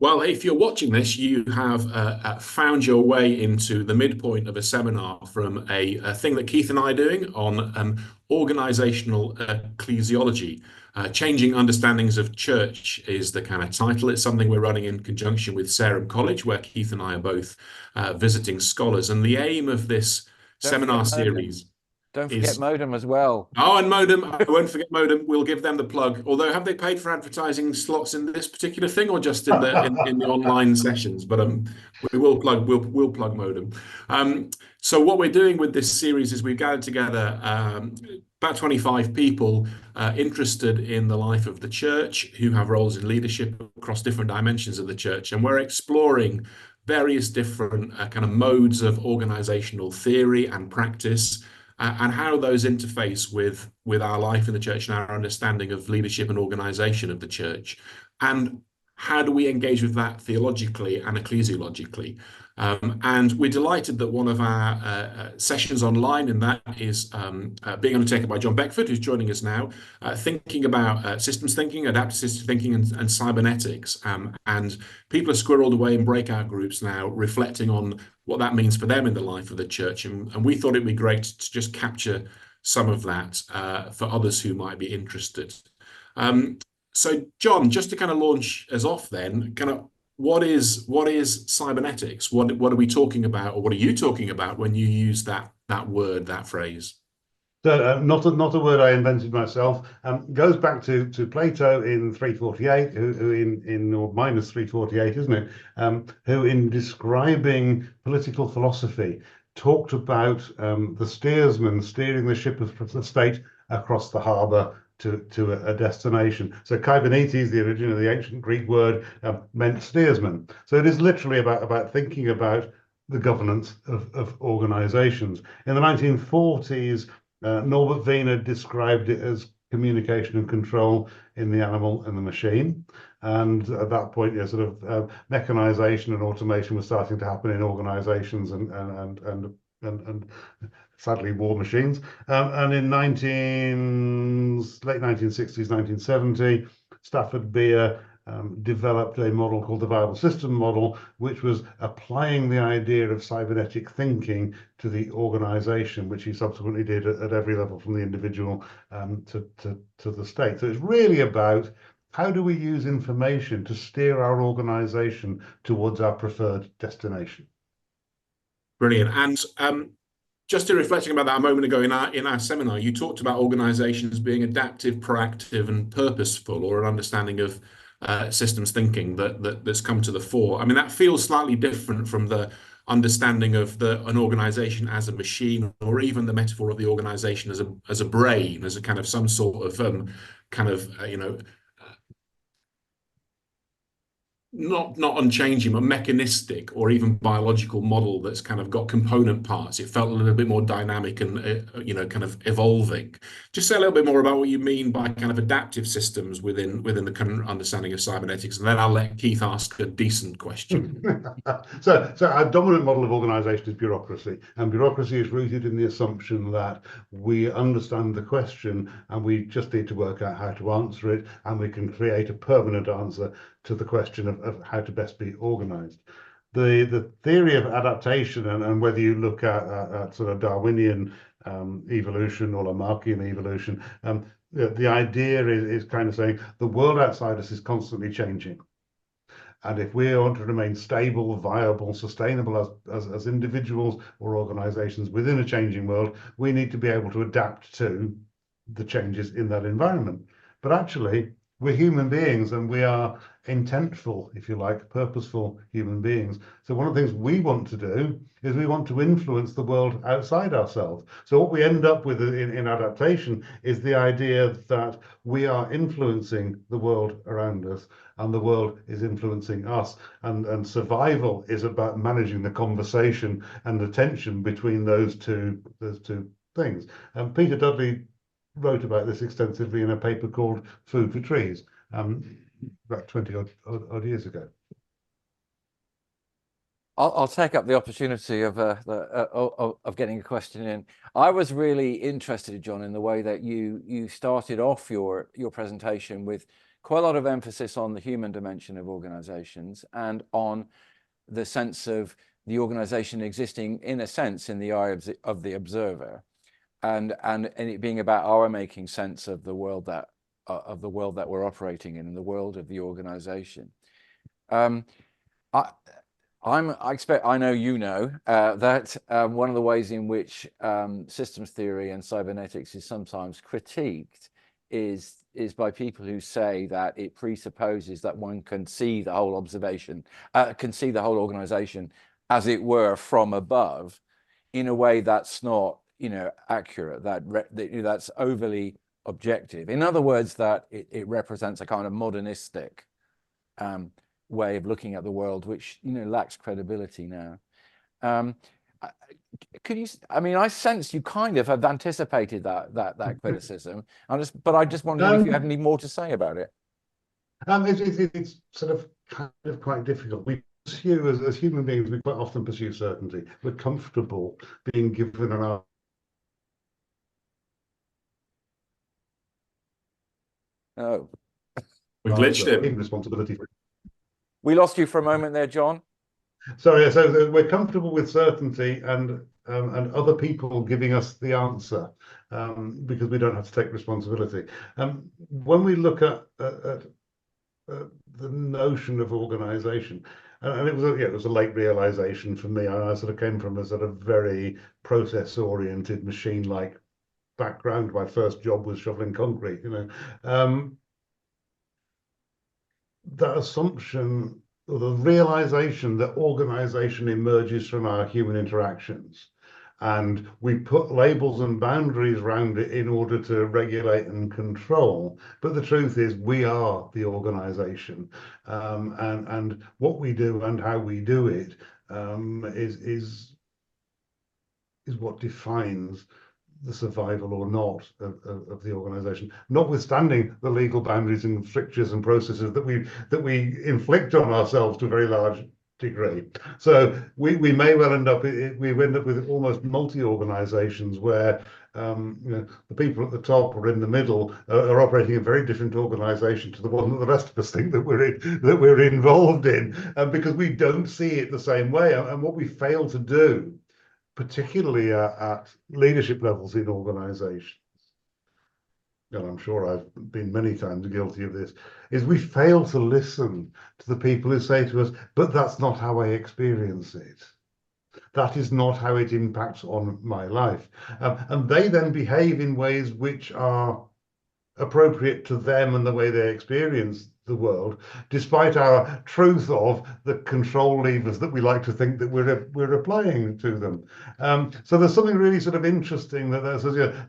Well, if you're watching this, you have found your way into the midpoint of a seminar from a thing that Keith and I are doing on organisational ecclesiology. Changing Understandings of Church is the kind of title. It's something we're running in conjunction with Sarum College, where Keith and I are both visiting scholars. And the aim of this seminar series Don't forget is MODEM as well. Oh, and MODEM. I won't forget MODEM. We'll give them the plug. Although, have they paid for advertising slots in this particular thing, or just in the online sessions? But we'll plug MODEM. So what we're doing with this series is we've gathered together about 25 people interested in the life of the church, who have roles in leadership across different dimensions of the church, and we're exploring various different kind of modes of organizational theory and practice, and how those interface with our life in the church and our understanding of leadership and organization of the church, and how do we engage with that theologically and ecclesiologically. And we're delighted that one of our sessions online in that is being undertaken by John Beckford, who's joining us now, thinking about systems thinking, adaptive system thinking, and cybernetics. And people are squirreled away in breakout groups now, reflecting on what that means for them in the life of the church. And we thought it'd be great to just capture some of that for others who might be interested. So, John, just to kind of launch us off then, kind of what is cybernetics? What are we talking about, or what are you talking about when you use that word, that phrase? So not a word I invented myself. Goes back to Plato in 348, who in or minus 348, isn't it? Who in describing political philosophy talked about the steersman steering the ship of the state across the harbour to a destination. So kybernetes, the origin of the ancient Greek word, meant steersman. So it is literally about thinking about the governance of organizations. In the 1940s, Norbert Wiener described it as communication and control in the animal and the machine. And at that point, yeah, sort of mechanization and automation was starting to happen in organizations and sadly war machines. And in late 1960s, 1970, Stafford Beer developed a model called the viable system model, which was applying the idea of cybernetic thinking to the organization, which he subsequently did at every level, from the individual to the state. So it's really about how do we use information to steer our organization towards our preferred destination. Brilliant. And just in reflecting about that a moment ago in our seminar, you talked about organizations being adaptive, proactive, and purposeful, or an understanding of systems thinking that's come to the fore. I mean, that feels slightly different from the understanding of an organization as a machine, or even the metaphor of the organization as a brain, as a kind of some sort of not unchanging, but mechanistic or even biological model that's kind of got component parts. It felt a little bit more dynamic and kind of evolving. Just say a little bit more about what you mean by kind of adaptive systems within the current understanding of cybernetics, and then I'll let Keith ask a decent question. So our dominant model of organization is bureaucracy, and bureaucracy is rooted in the assumption that we understand the question and we just need to work out how to answer it, and we can create a permanent answer to the question of how to best be organized. The theory of adaptation, and whether you look at sort of Darwinian evolution or Lamarckian evolution, the idea is kind of saying the world outside us is constantly changing. And if we want to remain stable, viable, sustainable as individuals or organizations within a changing world, we need to be able to adapt to the changes in that environment. But actually, we're human beings, and we are intentful, if you like, purposeful human beings. So one of the things we want to do is we want to influence the world outside ourselves. So what we end up with in adaptation is the idea that we are influencing the world around us, and the world is influencing us. And survival is about managing the conversation and the tension between those two things. And Peter Dudley wrote about this extensively in a paper called Food for Trees, about 20 odd years ago. I'll take up the opportunity of getting a question in. I was really interested, John, in the way that you started off your presentation with quite a lot of emphasis on the human dimension of organizations and on the sense of the organization existing, in a sense, in the eye of the observer, and it being about our making sense of the world that we're operating in, the world of the organization. I know you know that one of the ways in which systems theory and cybernetics is sometimes critiqued is by people who say that it presupposes that one can see the whole organization, as it were, from above, in a way that's not, accurate, that's overly objective. In other words, that it represents a kind of modernistic way of looking at the world, which lacks credibility now. Could you? I mean, I sense you kind of have anticipated that criticism. But I just wondered if you had any more to say about it. It's sort of kind of quite difficult. We pursue, as human beings, we quite often pursue certainty. We're comfortable being given an answer. Oh, We glitched it. Taking responsibility for it. We lost you for a moment there, John. Sorry, so we're comfortable with certainty and other people giving us the answer because we don't have to take responsibility. When we look at the notion of organisation, and it was a late realisation for me. I sort of came from a sort of very process-oriented, machine-like background. My first job was shoveling concrete. That assumption, or the realization that organization emerges from our human interactions, and we put labels and boundaries around it in order to regulate and control. But the truth is, we are the organization, and what we do and how we do it is what defines the survival or not of the organization, notwithstanding the legal boundaries and strictures and processes that we inflict on ourselves to a very large degree. So we may well end up with almost multi-organizations where the people at the top or in the middle are operating a very different organization to the one that the rest of us think that we're involved in, because we don't see it the same way. And what we fail to do, particularly at leadership levels in organizations, and I'm sure I've been many times guilty of this, is we fail to listen to the people who say to us, but that's not how I experience it. That is not how it impacts on my life. And they then behave in ways which are appropriate to them and the way they experience the world, despite our truth of the control levers that we like to think that we're applying to them. So there's something really sort of interesting that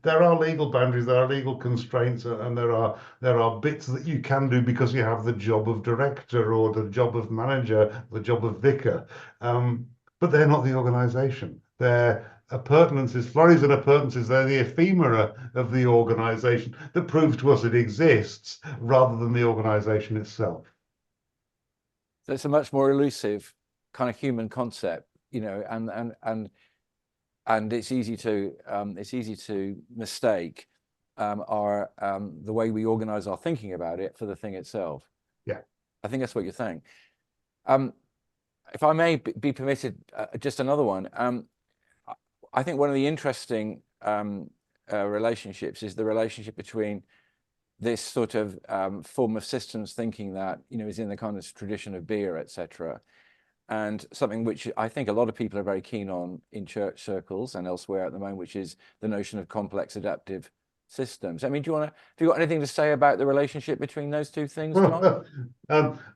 there are legal boundaries, there are legal constraints, and there are bits that you can do because you have the job of director or the job of manager, the job of vicar, but they're not the organisation. They're appurtenances, flurries and appurtenances. They're the ephemera of the organisation that prove to us it exists rather than the organisation itself. So it's a much more elusive kind of human concept, and it's easy to mistake the way we organise our thinking about it for the thing itself. Yeah, I think that's what you're saying. If I may be permitted, just another one. I think one of the interesting relationships is the relationship between this sort of form of systems thinking that is in the kind of tradition of beer, etc., and something which I think a lot of people are very keen on in church circles and elsewhere at the moment, which is the notion of complex adaptive systems. I mean, have you got anything to say about the relationship between those two things, John?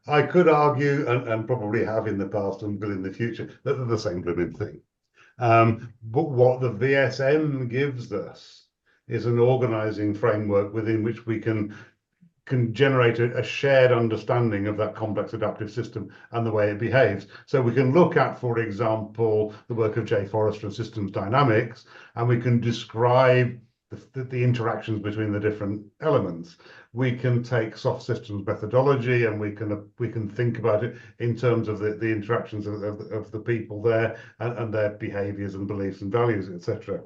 I could argue, and probably have in the past and will in the future, that they're the same blooming thing. But what the VSM gives us is an organizing framework within which we can generate a shared understanding of that complex adaptive system and the way it behaves. So we can look at, for example, the work of Jay Forrester and systems dynamics, and we can describe the interactions between the different elements. We can take soft systems methodology and we can think about it in terms of the interactions of the people there and their behaviors and beliefs and values, etc.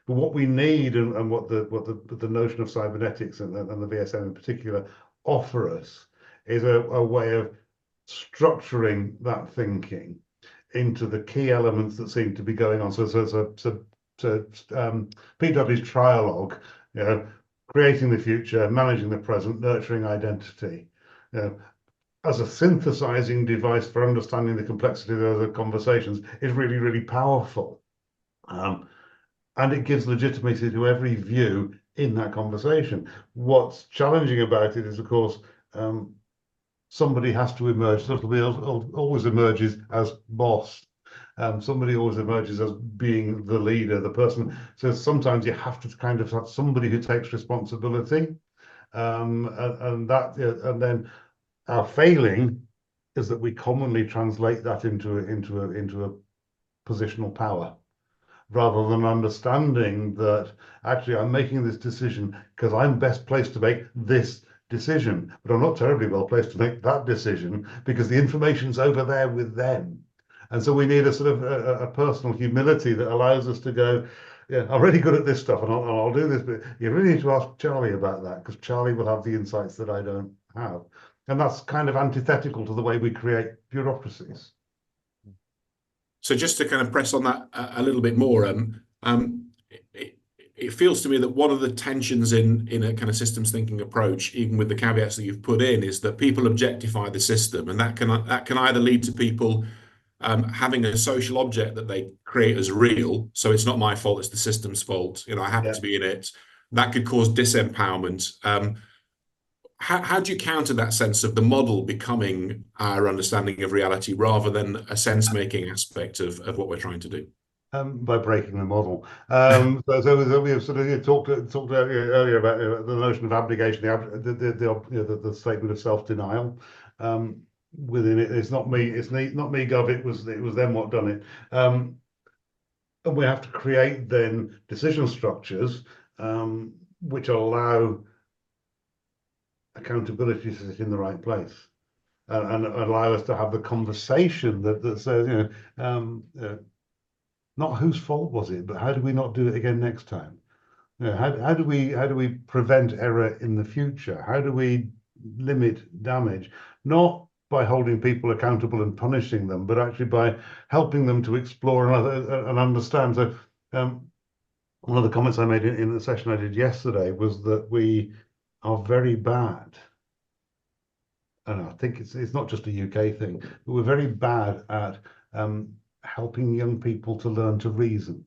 But what we need and what the notion of cybernetics and the VSM in particular offer us is a way of structuring that thinking into the key elements that seem to be going on. So PW's trialogue, you know, creating the future, managing the present, nurturing identity, you know, as a synthesizing device for understanding the complexity of the conversations is really, really powerful. And it gives legitimacy to every view in that conversation. What's challenging about it is, of course, somebody has to emerge. Somebody always emerges as boss. Somebody always emerges as being the leader, the person. So sometimes you have to kind of have somebody who takes responsibility, and then our failing is that we commonly translate that into a positional power, rather than understanding that actually I'm making this decision because I'm best placed to make this decision, but I'm not terribly well placed to make that decision because the information's over there with them. And so we need a sort of a personal humility that allows us to go, yeah, I'm really good at this stuff and I'll do this, but you really need to ask Charlie about that because Charlie will have the insights that I don't have. And that's kind of antithetical to the way we create bureaucracies. So just to kind of press on that a little bit more, it feels to me that one of the tensions in a kind of systems thinking approach, even with the caveats that you've put in, is that people objectify the system, and that can either lead to people having a social object that they create as real. So it's not my fault; it's the system's fault. You know, I happen to be in it. That could cause disempowerment. How do you counter that sense of the model becoming our understanding of reality rather than a sense-making aspect of what we're trying to do? By breaking the model. So we have sort of talked earlier about the notion of abnegation, the statement of self-denial. Within it, it's not me, not me, Gov. It was them what done it. And we have to create then decision structures which allow accountability to sit in the right place, and allow us to have the conversation that says, you know, not whose fault was it, but how do we not do it again next time? You know, how do we prevent error in the future? How do we limit damage? Not by holding people accountable and punishing them, but actually by helping them to explore and understand. So one of the comments I made in the session I did yesterday was that we are very bad, and I think it's not just a UK thing, but we're very bad at helping young people to learn to reason.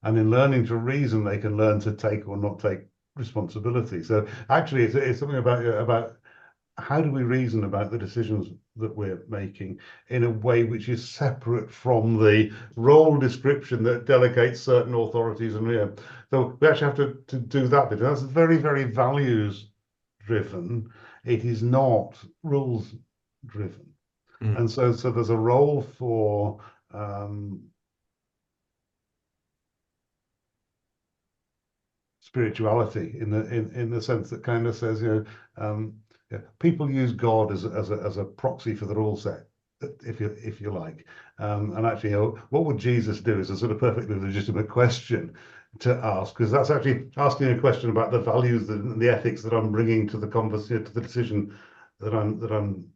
And in learning to reason, they can learn to take or not take responsibility. So actually, it's something about how do we reason about the decisions that we're making in a way which is separate from the role description that delegates certain authorities. And so we actually have to do that bit. And that's very, very values driven. It is not rules driven. And so there's a role for spirituality in the sense that kind of says, you know, people use God as a proxy for the rule set, if you like, and actually, you know, what would Jesus do is a sort of perfectly legitimate question to ask, because that's actually asking a question about the values and the ethics that I'm bringing to the conversation, to the decision that I'm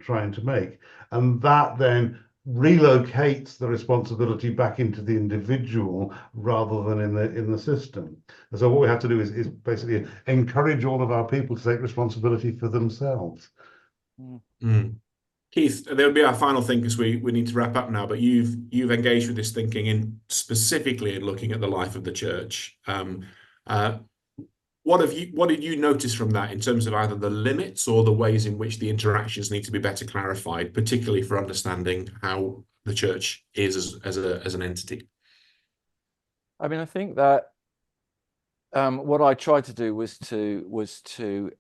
trying to make, and that then relocates the responsibility back into the individual rather than in the system. And so what we have to do is basically encourage all of our people to take responsibility for themselves. Keith, there'll be our final thing because we need to wrap up now, but you've engaged with this thinking in specifically in looking at the life of the church. What did you notice from that in terms of either the limits or the ways in which the interactions need to be better clarified, particularly for understanding how the church is as an entity? I mean, I think that what I tried to do was to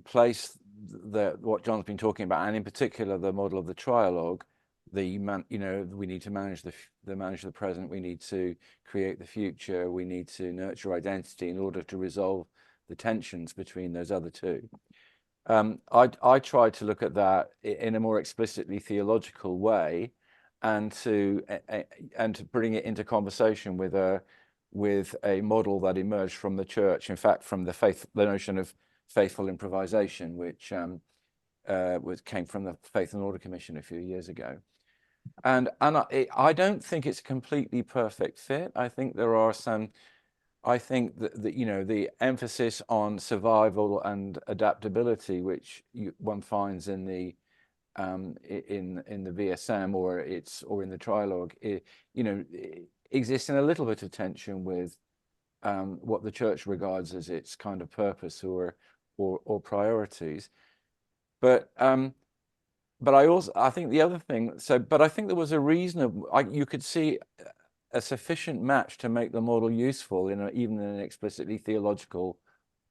place what John's been talking about, and in particular the model of the trialogue. You know, we need to manage the present. We need to create the future. We need to nurture identity in order to resolve the tensions between those other two. I tried to look at that in a more explicitly theological way, and to bring it into conversation with a model that emerged from the church. In fact, from the notion of faithful improvisation, which came from the Faith and Order Commission a few years ago. And I don't think it's a completely perfect fit. I think there are some. I think that the emphasis on survival and adaptability, which one finds in the VSM or in the trilogue, it exists in a little bit of tension with what the church regards as its kind of purpose or priorities. But I think the other thing. But I think there was a reasonable. You could see a sufficient match to make the model useful even in an explicitly theological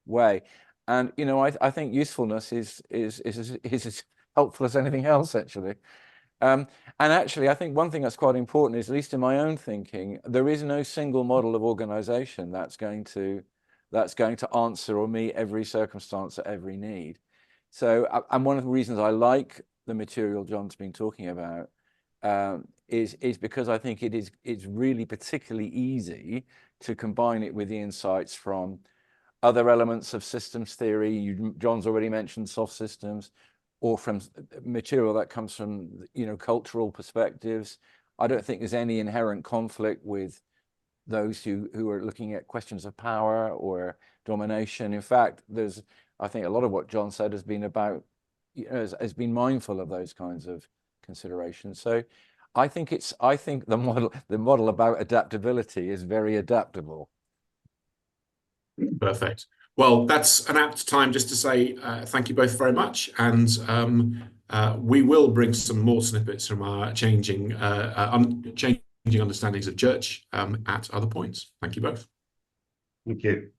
way. And I think usefulness is as helpful as anything else, actually. And actually, I think one thing that's quite important is, at least in my own thinking, there is no single model of organization that's going to answer or meet every circumstance or every need. So, and one of the reasons I like the material John's been talking about is because I think it's really particularly easy to combine it with the insights from other elements of systems theory. John's already mentioned soft systems, or from material that comes from cultural perspectives. I don't think there's any inherent conflict with those who are looking at questions of power or domination. In fact, I think a lot of what John said has been about has been mindful of those kinds of considerations. So I think the model about adaptability is very adaptable. Perfect. Well, that's an apt time just to say thank you both very much, and we will bring some more snippets from our changing understandings of church at other points. Thank you both. Thank you.